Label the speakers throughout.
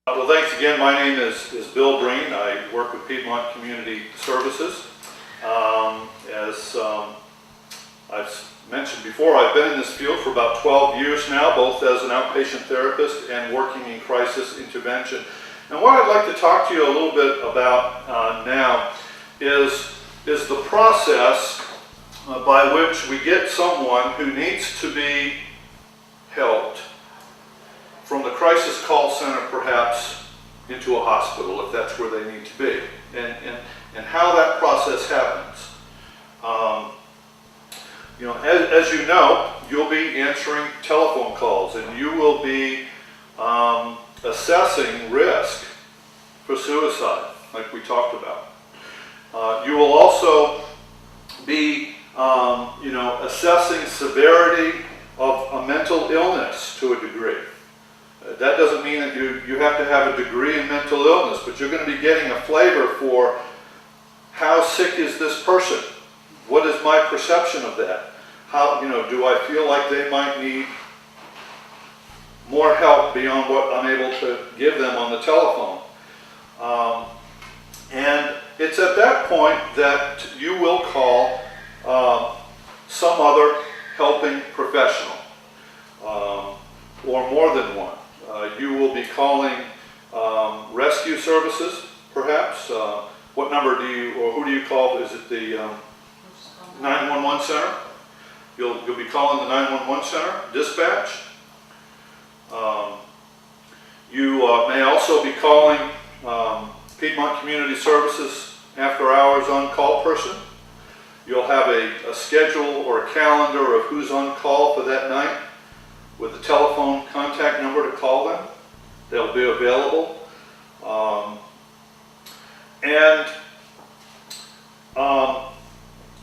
Speaker 1: Well, thanks again. My name is Bill Breen. I work with Piedmont Community Services. As I've mentioned before, I've been in this field for about 12 years now, both as an outpatient therapist and working in crisis intervention. And what I'd like to talk to you a little bit about now is the process by which we get someone who needs to be helped from the crisis call center perhaps into a hospital, if that's where they need to be, and how that process happens. As you know, you'll be answering telephone calls and you will be assessing risk for suicide, like we talked about. You will also be assessing severity of a mental illness to a degree. That doesn't mean that you have to have a degree in mental illness, but you're going to be getting a flavor for how sick is this person? What is my perception of that? How, do I feel like they might need more help beyond what I'm able to give them on the telephone? And it's at that point that you will call some other helping professional, or more than one. You will be calling rescue services, perhaps. What number who do you call? Is it the 911 center? You'll be calling the 911 center, dispatch. You may also be calling Piedmont Community Services after hours on-call person. You'll have a schedule or a calendar of who's on call for that night with a telephone contact number to call them. They'll be available.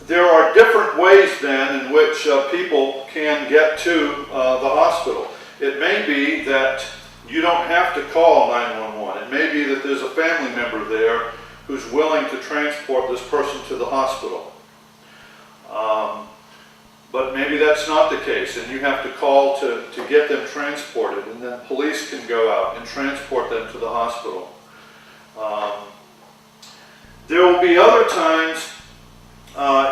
Speaker 1: There are different ways then in which people can get to the hospital. It may be that you don't have to call 911. It may be that there's a family member there who's willing to transport this person to the hospital. But maybe that's not the case, and you have to call to get them transported, and then police can go out and transport them to the hospital. There will be other times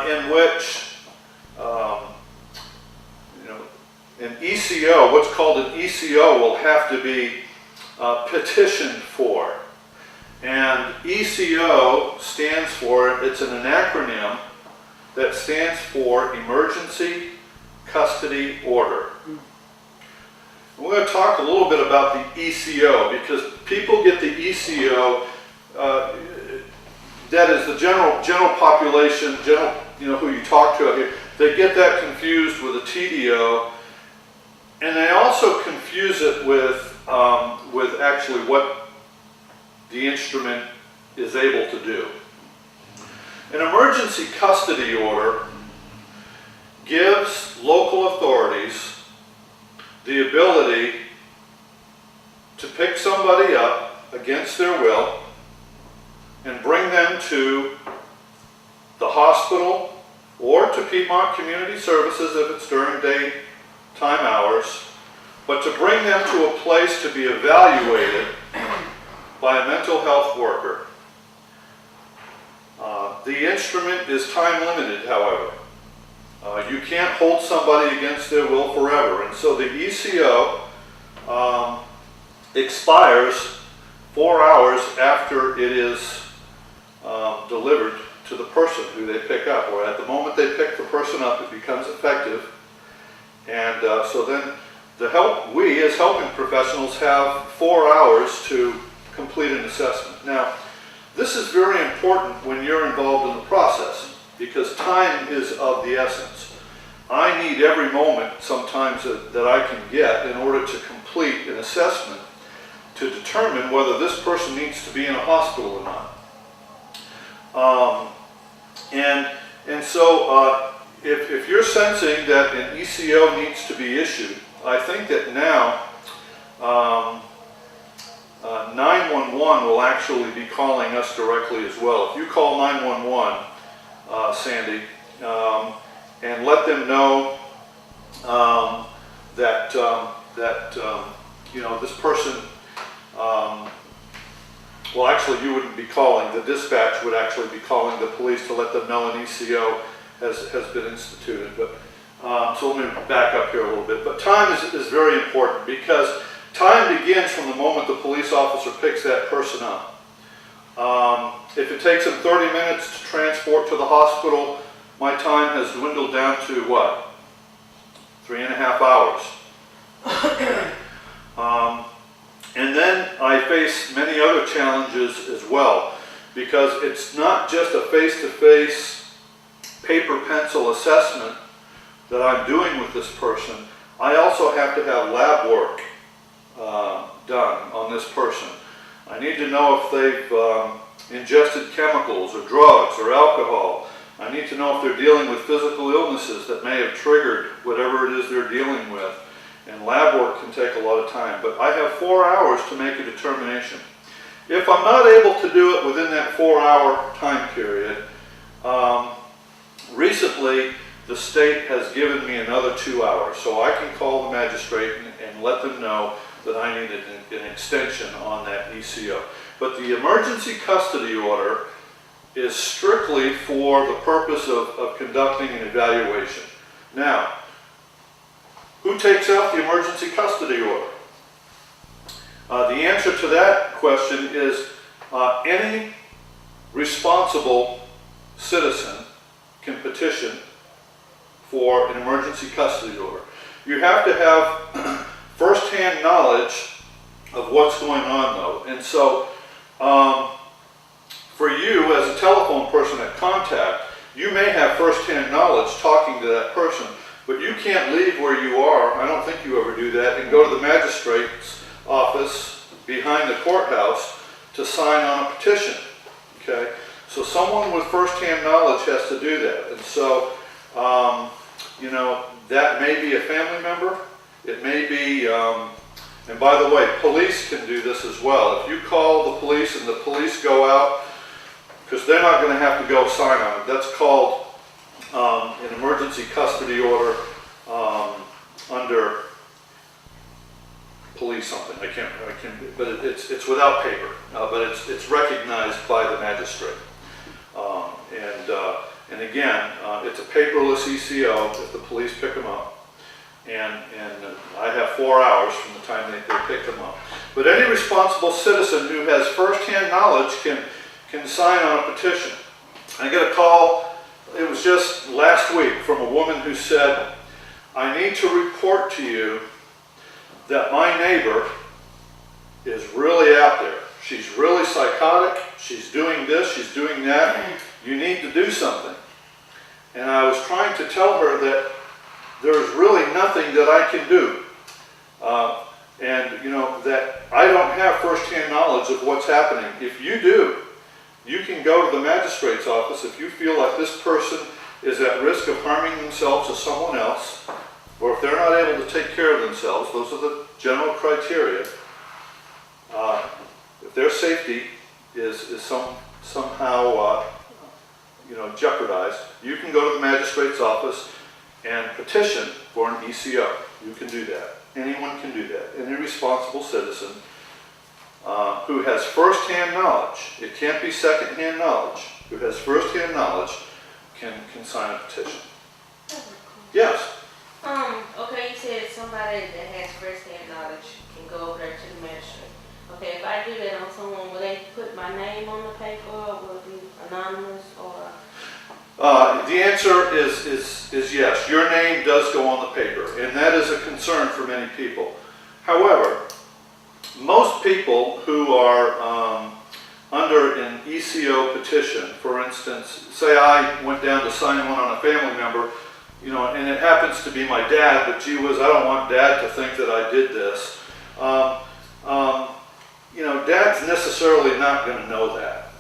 Speaker 1: in which an ECO, what's called an ECO, will have to be petitioned for. And ECO stands for, it's an acronym that stands for Emergency Custody Order. We're going to talk a little bit about the ECO, because people get the ECO, that is the general population, who you talk to out here, they get that confused with a TDO, and they also confuse it with actually what the instrument is able to do. An emergency custody order gives local authorities the ability to pick somebody up against their will and bring them to the hospital or to Piedmont Community Services if it's during daytime hours, but to bring them to a place to be evaluated by a mental health worker. The instrument is time limited, however. You can't hold somebody against their will forever, and so the ECO expires 4 hours after it is delivered to the person who they pick up, or at the moment they pick the person up, it becomes effective. And so then we as helping professionals have 4 hours to complete an assessment. Now, this is very important when you're involved in the process, because time is of the essence. I need every moment sometimes that I can get in order to complete an assessment to determine whether this person needs to be in a hospital or not. And so if you're sensing that an ECO needs to be issued, I think that now 911 will actually be calling us directly as well. If you call 911, Sandy, and let them know that this person well, actually, you wouldn't be calling. The dispatch would actually be calling the police to let them know an ECO has been instituted. But so let me back up here a little bit. But time is very important, because time begins from the moment the police officer picks that person up. If it takes them 30 minutes to transport to the hospital, my time has dwindled down to what? 3.5 hours. And then I face many other challenges as well, because it's not just a face-to-face paper pencil assessment that I'm doing with this person. I also have to have lab work done on this person. I need to know if they've ingested chemicals or drugs or alcohol. I need to know if they're dealing with physical illnesses that may have triggered whatever it is they're dealing with. And lab work can take a lot of time, but I have 4 hours to make a determination. If I'm not able to do it within that 4-hour time period, recently the state has given me another 2 hours, so I can call the magistrate and let them know that I need an extension on that ECO. But the emergency custody order is strictly for the purpose of conducting an evaluation. Now, who takes out the emergency custody order? The answer to that question is any responsible citizen can petition for an emergency custody order. You have to have first-hand knowledge of what's going on, though. And so, for you as a telephone person at contact, you may have first-hand knowledge talking to that person, but you can't leave where you are, I don't think you ever do that, and go to the magistrate's office behind the courthouse to sign on a petition, okay? So someone with first-hand knowledge has to do that. And so, you know, that may be a family member, it may be, and by the way, police can do this as well. If you call the police and the police go out, because they're not going to have to go sign on it, that's called an emergency custody order under police something. I can't, but it's without paper, but it's recognized by the magistrate. And again, it's a paperless ECO if the police pick them up. And I have 4 hours from the time they pick them up. But any responsible citizen who has first-hand knowledge can sign on a petition. I get a call, it was just last week, from a woman who said, I need to report to you that my neighbor is really out there. She's really psychotic, she's doing this, she's doing that, you need to do something. And I was trying to tell her that there's really nothing that I can do. And you know, that I don't have first-hand knowledge of what's happening. If you do, you can go to the magistrate's office if you feel like this person is at risk of harming themselves or someone else, or if they're not able to take care of themselves. Those are the general criteria. If their safety is somehow you know, jeopardized, you can go to the magistrate's office and petition for an ECO. You can do that. Anyone can do that. Any responsible citizen who has first-hand knowledge, it can't be second-hand knowledge, who has first-hand knowledge can sign a petition. Yes?
Speaker 2: Okay, you said somebody that has first-hand knowledge can go over there to the magistrate. Okay, if I do that on someone, will they put my name on the paper, or will it be anonymous, or?
Speaker 1: The answer is yes. Your name does go on the paper, and that is a concern for many people. However, most people who are under an ECO petition, for instance, say I went down to sign one on a family member, you know, and it happens to be my dad, but gee whiz, I don't want dad to think that I did this. You know, dad's necessarily not going to know that.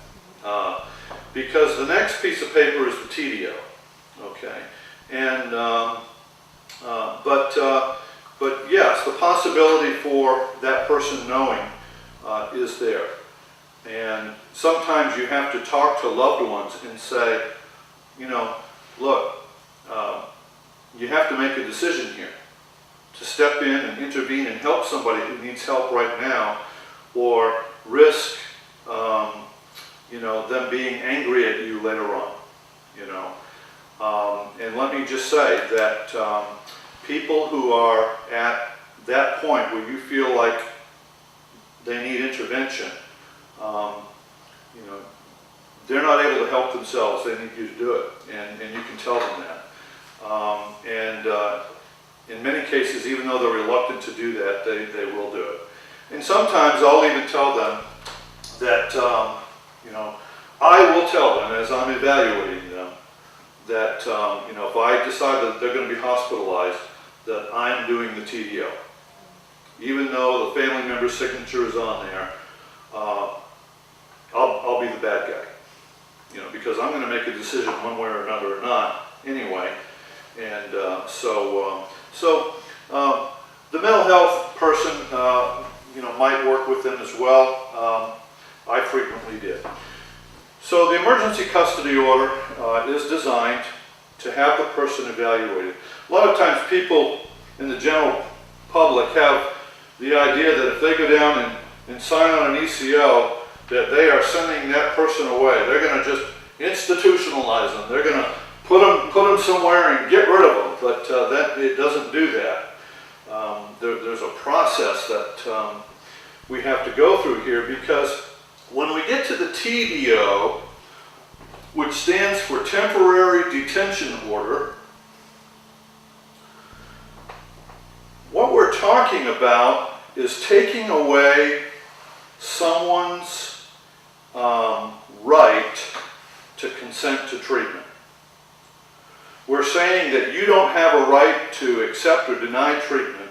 Speaker 1: Because the next piece of paper is the TDO, okay? And, but yes, the possibility for that person knowing is there. And sometimes you have to talk to loved ones and say, you know, look, you have to make a decision here to step in and intervene and help somebody who needs help right now, or risk later on, you know. And let me just say that people who are at that point where you feel like they need intervention, you know, they're not able to help themselves. They need you to do it, and you can tell them that. In many cases, even though they're reluctant to do that, they will do it. And sometimes I'll even tell them that, you know, I will tell them as I'm evaluating them that, you know, if I decide that they're going to be hospitalized, that I'm doing the TDO. Even though the family member's signature is on there, I'll be the bad guy. You know, because I'm going to make a decision one way or another or not anyway. And the mental health person, you know, might work with them as well. I frequently did. So the emergency custody order is designed to have the person evaluated. A lot of times people in the general public have the idea that if they go down and sign on an ECO, that they are sending that person away. They're going to just institutionalize them. They're going to put them somewhere and get rid of them. But that it doesn't do that. There's a process that we have to go through here, because when we get to the TDO, which stands for Temporary Detention Order, what we're talking about is taking away someone's right to consent to treatment. We're saying that you don't have a right to accept or deny treatment.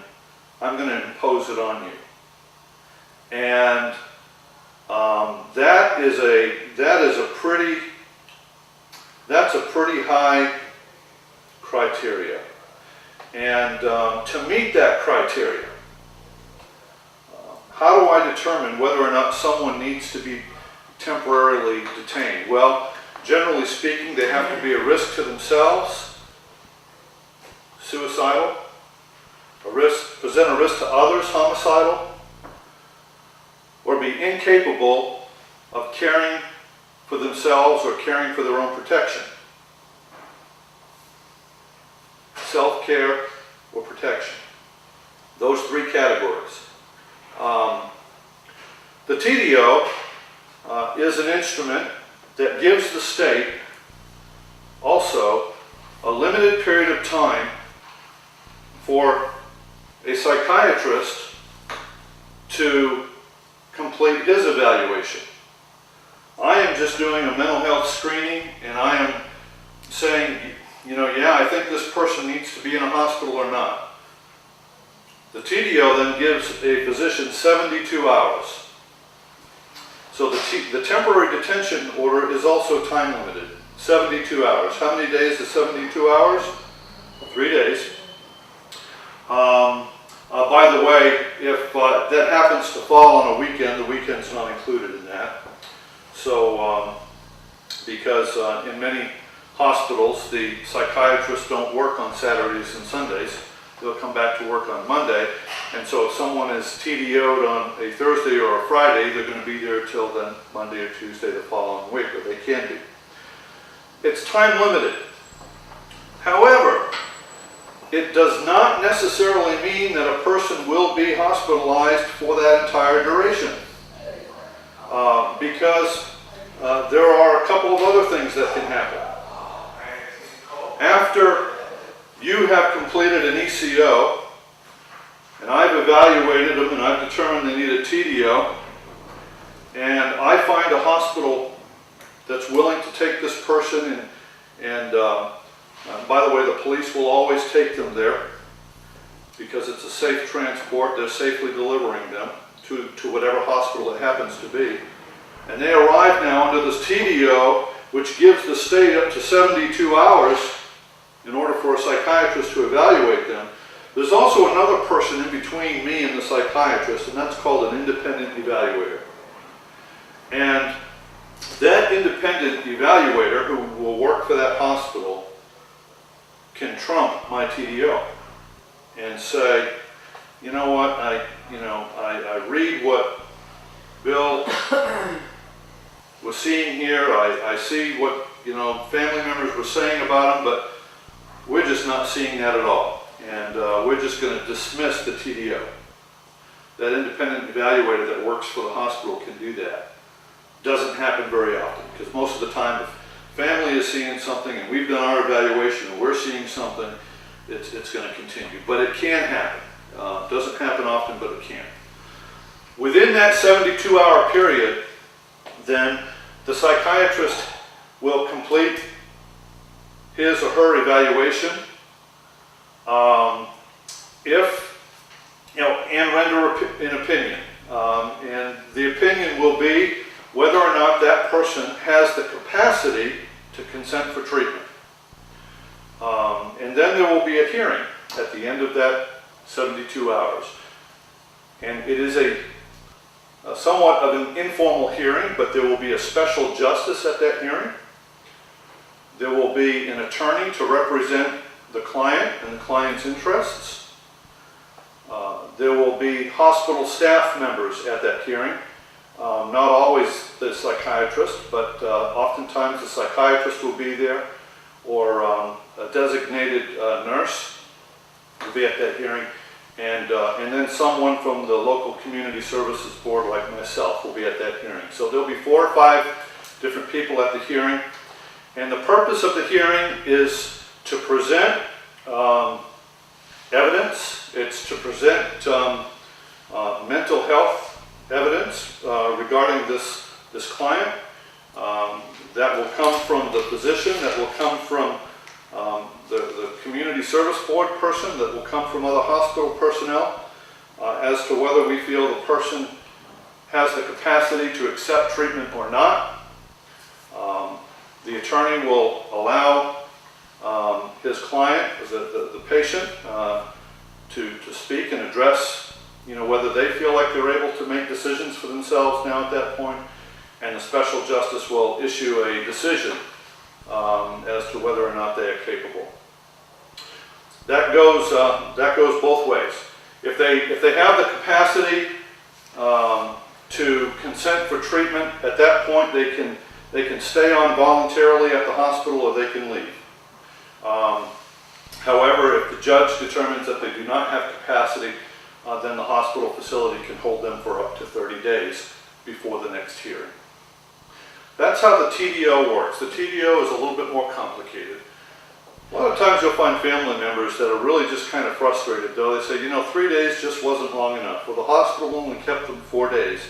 Speaker 1: I'm going to impose it on you. And that's a pretty high criteria. And to meet that criteria, how do I determine whether or not someone needs to be temporarily detained? Well, generally speaking, they have to be a risk to themselves, suicidal, present a risk to others, homicidal, or be incapable of caring for themselves or caring for their own protection. Self-care or protection. Those three categories. The TDO is an instrument that gives the state also a limited period of time for a psychiatrist to complete his evaluation. I am just doing a mental health screening, and I am saying, you know, yeah, I think this person needs to be in a hospital or not. The TDO then gives a physician 72 hours. So the temporary detention order is also time limited, 72 hours. How many days is 72 hours? 3 days. By the way, if that happens to fall on a weekend, the weekend's not included in that. So, because in many hospitals, the psychiatrists don't work on Saturdays and Sundays. They'll come back to work on Monday. And so if someone is TDO'd on a Thursday or a Friday, they're going to be there till then Monday or Tuesday the following week, or they can be. It's time limited. However, it does not necessarily mean that a person will be hospitalized for that entire duration. Because there are a couple of other things that can happen. After you have completed an ECO, and I've evaluated them and I've determined they need a TDO, and I find a hospital that's willing to take this person, and by the way, the police will always take them there because it's a safe transport. They're safely delivering them to whatever hospital it happens to be. And they arrive now under this TDO, which gives the state up to 72 hours in order for a psychiatrist to evaluate them. There's also another person in between me and the psychiatrist, and that's called an independent evaluator. And that independent evaluator, who will work for that hospital, can trump my TDO and say, you know what, I read what Bill was seeing here. I see what family members were saying about them, but we're just not seeing that at all. And we're just going to dismiss the TDO. That independent evaluator that works for the hospital can do that. Doesn't happen very often, because most of the time if family is seeing something and we've done our evaluation and we're seeing something, it's going to continue. But it can happen. Doesn't happen often, but it can. Within that 72-hour period, then the psychiatrist will complete his or her evaluation, and render an opinion. And the opinion will be whether or not that person has the capacity to consent for treatment. And then there will be a hearing at the end of that 72 hours. And it is a somewhat of an informal hearing, but there will be a special justice at that hearing. There will be an attorney to represent the client and the client's interests. There will be hospital staff members at that hearing. Not always the psychiatrist, but oftentimes the psychiatrist will be there, or a designated nurse will be at that hearing, and then someone from the local community services board like myself will be at that hearing. So there'll be 4 or 5 different people at the hearing, and the purpose of the hearing is to present evidence. It's to present mental health evidence regarding this client. That will come from the physician, that will come from the community service board person, that will come from other hospital personnel, as to whether we feel the person has the capacity to accept treatment or not. The attorney will allow his client, the patient, to speak and address, whether they feel like they're able to make decisions for themselves now at that point, and the special justice will issue a decision as to whether or not they are capable. That goes both ways. If they have the capacity to consent for treatment, at that point they can stay on voluntarily at the hospital, or they can leave. However, if the judge determines that they do not have capacity, then the hospital facility can hold them for up to 30 days before the next hearing. That's how the TDO works. The TDO is a little bit more complicated. A lot of times you'll find family members that are really just kind of frustrated, though. They say, 3 days just wasn't long enough. Well, the hospital only kept them 4 days.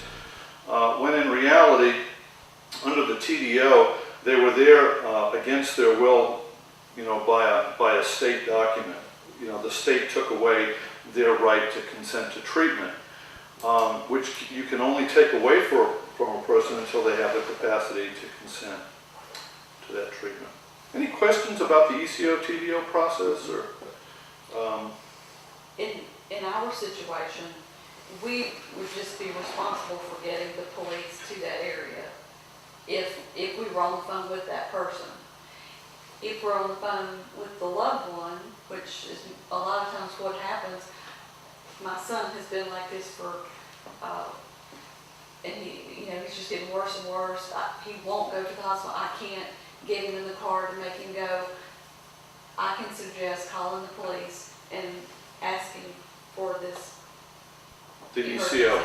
Speaker 1: When in reality, under the TDO, they were there against their will, by a state document. The state took away their right to consent to treatment, which you can only take away from a person until they have the capacity to consent to that treatment. Any questions about the ECO TDO process, or?
Speaker 3: In our situation, we would just be responsible for getting the police to that area if we were on the phone with that person. If we're on the phone with the loved one, which is a lot of times what happens, my son has been like this for, and he's just getting worse and worse. He won't go to the hospital. I can't get him in the car to make him go. I can suggest calling the police and asking for this.
Speaker 1: The ECO,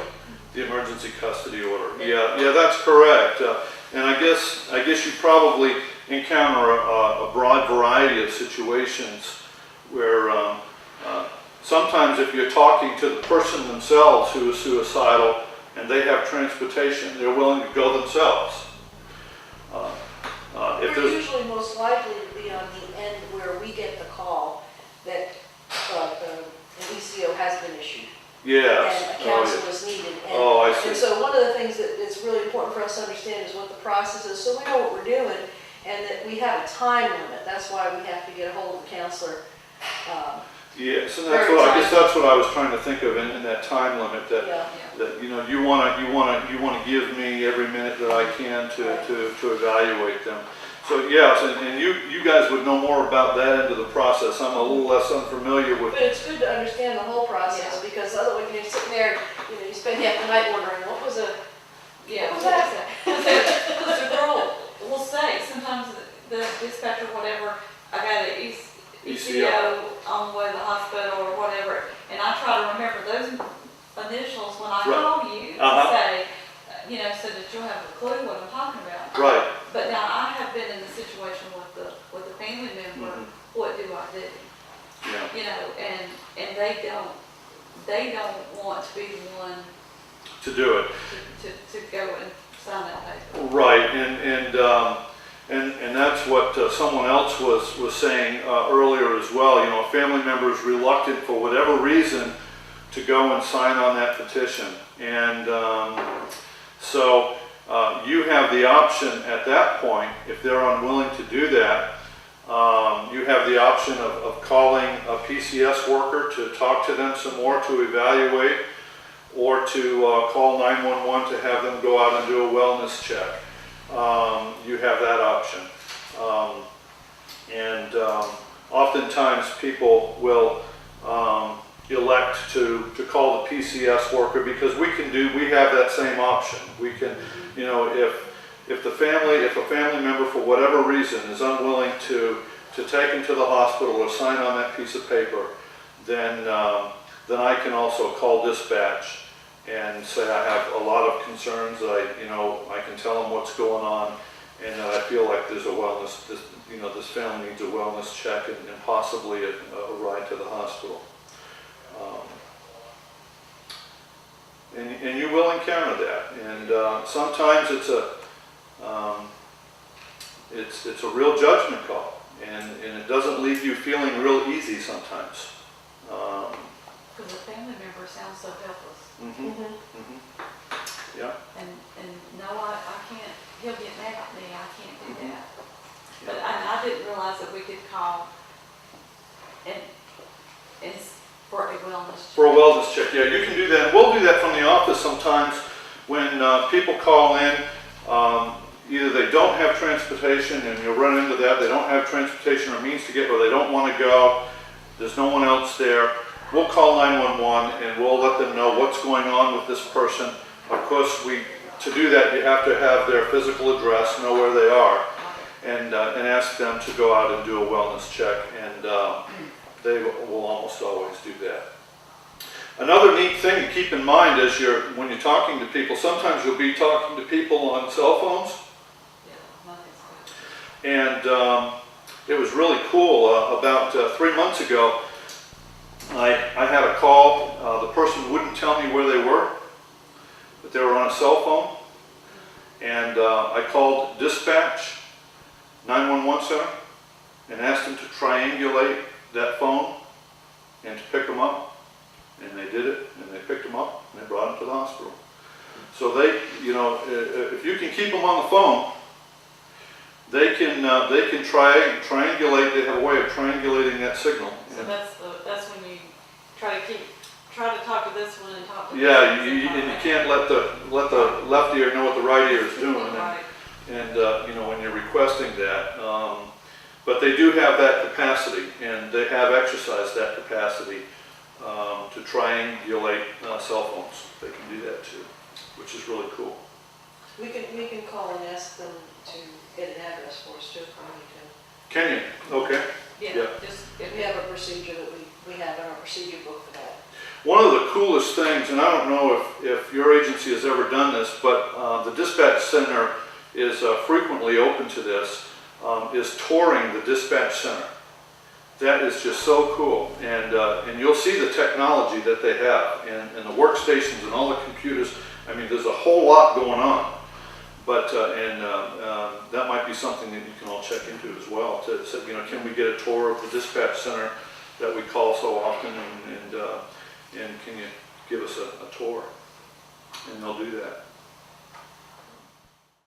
Speaker 1: the emergency custody order. Yeah, that's correct. And I guess you probably encounter a broad variety of situations where sometimes if you're talking to the person themselves who is suicidal and they have transportation, they're willing to go themselves.
Speaker 4: We're usually most likely to be on the end where we get the call that an ECO has been issued.
Speaker 1: Yes.
Speaker 4: And a counsel is needed.
Speaker 1: I see.
Speaker 4: And so one of the things that is really important for us to understand is what the process is, so we know what we're doing, and that we have a time limit. That's why we have to get a hold of the counselor.
Speaker 1: Yes, and I guess that's what I was trying to think of in that time limit, that you want to give me every minute that I can to evaluate them. So yes, and you guys would know more about that end of the process. I'm a little less unfamiliar with.
Speaker 4: But it's good to understand the whole process, because otherwise you're sitting there, you spend half the night wondering what was that?
Speaker 3: Because the girl will say, sometimes TDO on the way to the hospital or whatever, and I try to remember those initials when I
Speaker 1: Right.
Speaker 3: call you
Speaker 1: Uh-huh.
Speaker 3: and say, so that you'll have a clue what I'm talking about.
Speaker 1: Right.
Speaker 3: But now I have been in the situation with the family member,
Speaker 1: Mhm.
Speaker 3: what do I do?
Speaker 1: Yeah.
Speaker 3: And they don't want to be the one
Speaker 1: To do it.
Speaker 3: to go and sign that paper.
Speaker 1: Right, and that's what someone else was saying earlier as well. A family member is reluctant for whatever reason to go and sign on that petition, and so you have the option at that point, if they're unwilling to do that, you have the option of calling a PCS worker to talk to them some more to evaluate, or to call 911 to have them go out and do a wellness check. You have that option. Oftentimes people will elect to call the PCS worker because we have that same option. We can, if a family member for whatever reason is unwilling to take them to the hospital or sign on that piece of paper, then I can also call dispatch and say I have a lot of concerns. I can tell them what's going on, and that I feel like there's a wellness. This family needs a wellness check and possibly a ride to the hospital. And you will encounter that, and sometimes it's a real judgment call, and it doesn't leave you feeling real easy sometimes.
Speaker 3: Because the family member sounds so helpless.
Speaker 1: Mm-hmm. Mm-hmm. Yeah.
Speaker 3: And no, I can't, he'll get mad at me, I can't do that. But I didn't realize that we could call and for a wellness check.
Speaker 1: For a wellness check, yeah, you can do that. We'll do that from the office sometimes when people call in. Either they don't have transportation, and you'll run into that. They don't have transportation or means to get where they don't want to go. There's no one else there. We'll call 911 and we'll let them know what's going on with this person. Of course, to do that, you have to have their physical address, know where they are, and ask them to go out and do a wellness check, and they will almost always do that. Another neat thing to keep in mind is when you're talking to people, sometimes you'll be talking to people on cell phones. And it was really cool. About 3 months ago, I had a call. The person wouldn't tell me where they were, but they were on a cell phone. And I called dispatch 911 center and asked them to triangulate that phone and to pick them up. And they did it, and they picked them up, and they brought them to the hospital. So they, if you can keep them on the phone, they can triangulate. They have a way of triangulating that signal.
Speaker 3: So that's when you try to talk to this one and talk to this
Speaker 1: Yeah,
Speaker 3: one.
Speaker 1: and you can't let the left ear know what the right ear is doing,
Speaker 3: Right.
Speaker 1: and when you're requesting that. But they do have that capacity, and they have exercised that capacity to triangulate cell phones. They can do that too, which is really cool.
Speaker 4: We can call and ask them to get an address for us too, if we need to.
Speaker 1: Can you? Okay.
Speaker 3: Yeah.
Speaker 4: Just, we have a procedure that we have in our procedure book for that.
Speaker 1: One of the coolest things, and I don't know if your agency has ever done this, but the dispatch center is frequently open to this, is touring the dispatch center. That is just so cool, and you'll see the technology that they have, and the workstations and all the computers. I mean, there's a whole lot going on, but that might be something that you can all check into as well. To say, can we get a tour of the dispatch center that we call so often, and can you give us a tour? And they'll do that.